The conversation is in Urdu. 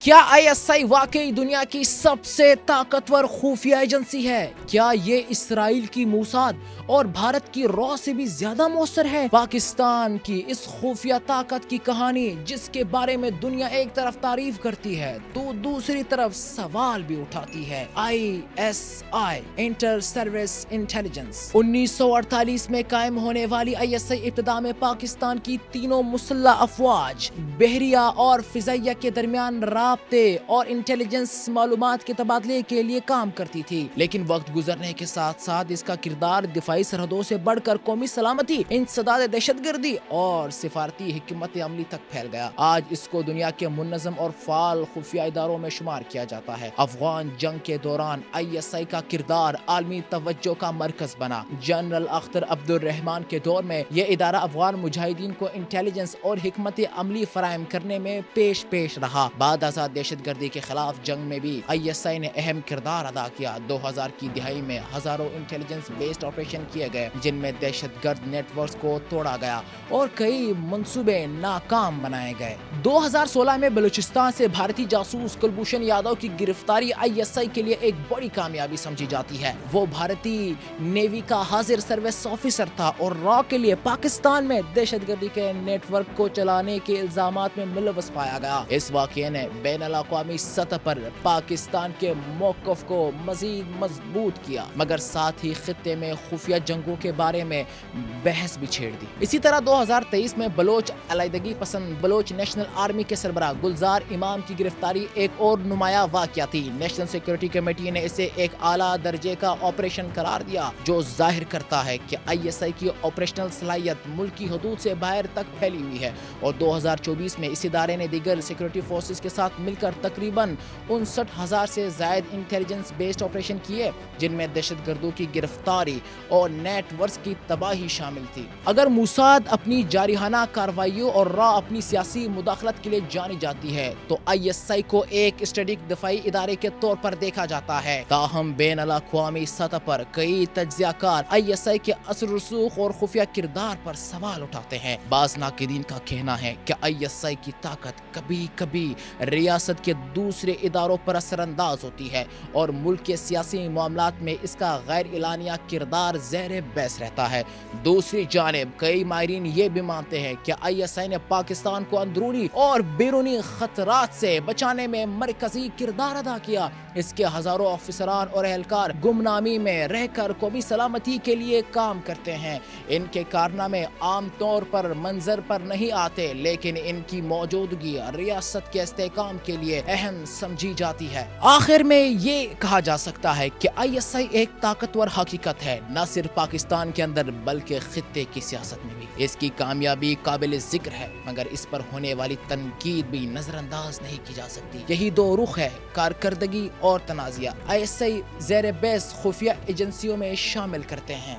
کیا آئی ایس آئی واقعی دنیا کی سب سے طاقتور خفیہ ایجنسی ہے؟ کیا یہ اسرائیل کی موساد اور بھارت کی را سے بھی زیادہ مؤثر ہے؟ پاکستان کی اس خفیہ طاقت کی کہانی جس کے بارے میں دنیا ایک طرف تعریف کرتی ہے تو دوسری طرف سوال بھی اٹھاتی ہے۔ I S I inter service intelligence 1948 میں قائم ہونے والی آئی ایس آئی ابتدا میں پاکستان کی تینوں مسلح افواج، بحریہ اور فضائیہ کے درمیان رابطے اور انٹیلیجنس معلومات کے تبادلے کے لیے کام کرتی تھی، لیکن وقت گزرنے کے ساتھ ساتھ اس کا کردار دفاعی سرحدوں سے بڑھ کر قومی سلامتی، انسداد دہشت گردی اور سفارتی حکمت عملی تک پھیل گیا۔ آج اس کو دنیا کے منظم اور فعال خفیہ اداروں میں شمار کیا جاتا ہے۔ افغان جنگ کے دوران آئی ایس آئی کا کردار عالمی توجہ کا مرکز بنا۔ جنرل اختر عبد الرحمان کے دور میں یہ ادارہ افغان مجاہدین کو انٹیلیجنس اور حکمت عملی فراہم کرنے میں پیش رہا۔ بعد ازاں دہشت گردی کے خلاف جنگ میں بھی آئی ایس آئی نے اہم کردار ادا کیا۔ 2000 کی دہائی میں ہزاروں انٹیلیجنس بیسڈ آپریشن کیے گئے جن میں دہشت گرد نیٹ ورکس کو توڑا گیا اور کئی منصوبے ناکام بنائے گئے۔ 2016 میں بلوچستان سے بھارتی جاسوس کلبھوشن یادو کی گرفتاری آئی ایس آئی کے لیے ایک بڑی کامیابی سمجھی جاتی ہے۔ وہ بھارتی نیوی کا حاضر سروس آفیسر تھا اور را کے لیے پاکستان میں دہشت گردی کے نیٹ ورک کو چلانے کے الزامات میں ملوث پایا گیا۔ اس واقعے نے بین الاقوامی سطح پر پاکستان کے موقف کو مزید مضبوط کیا، مگر ساتھ ہی خطے میں خفیہ جنگوں کے بارے میں بحث بھی چھیڑ دی۔ اسی طرح 2023 میں بلوچ علیحدگی پسند بلوچ نیشنل آرمی کے سربراہ گلزار امام کی گرفتاری ایک اور نمایاں واقعہ تھی۔ نیشنل سیکورٹی کمیٹی نے اسے ایک اعلیٰ درجے کا آپریشن قرار دیا جو ظاہر کرتا ہے کہ آئی ایس آئی کی آپریشنل صلاحیت ملکی حدود سے باہر تک پھیلی ہوئی ہے، اور 2024 میں اس ادارے نے دیگر سیکورٹی فورسز کے ساتھ مل کر تقریباً 59,000 سے زائد انٹیلیجنس بیسڈ آپریشن کیے جن میں دہشت گردوں کی گرفتاری اور نیٹ ورکس کی تباہی شامل تھی۔ اگر موساد اپنی جارحانہ کارروائیوں اور را اپنی سیاسی مداخلت کے لیے جانی جاتی ہے تو آئی ایس آئی کو ایک اسٹریٹجک دفاعی ادارے کے طور پر دیکھا جاتا ہے۔ تاہم بین الاقوامی سطح پر کئی تجزیہ کار آئی ایس آئی کے اثر رسوخ اور خفیہ کردار پر سوال اٹھاتے ہیں۔ بعض ناقدین کا کہنا ہے کہ آئی ایس آئی کی طاقت کبھی کبھی ریاست کے دوسرے اداروں پر اثر انداز ہوتی ہے اور ملک کے سیاسی معاملات میں اس کا غیر اعلانیہ کردار زیر بحث رہتا ہے۔ دوسری جانب کئی ماہرین یہ بھی مانتے ہیں کہ آئی ایس آئی نے پاکستان کو اندرونی اور بیرونی خطرات سے بچانے میں مرکزی کردار ادا کیا۔ اس کے ہزاروں افسران اور اہلکار گمنامی میں رہ کر قومی سلامتی کے لیے کام کرتے ہیں۔ ان کے کارنامے عام طور پر منظر پر نہیں آتے، لیکن ان کی موجودگی ریاست کے استحکام کے لیے اہم سمجھی جاتی ہے۔ آخر میں یہ کہا جا سکتا ہے کہ آئی ایس آئی ایک طاقتور حقیقت ہے، نہ صرف پاکستان کے اندر بلکہ خطے کی سیاست میں بھی۔ اس کی کامیابی قابل ذکر ہے، مگر اس پر ہونے والی تنقید بھی نظر انداز نہیں کی جا سکتی۔ یہی دو رخ ہے، کارکردگی اور تنازعہ، آئی ایس آئی زیر بحث خفیہ ایجنسیوں میں شامل کرتے ہیں۔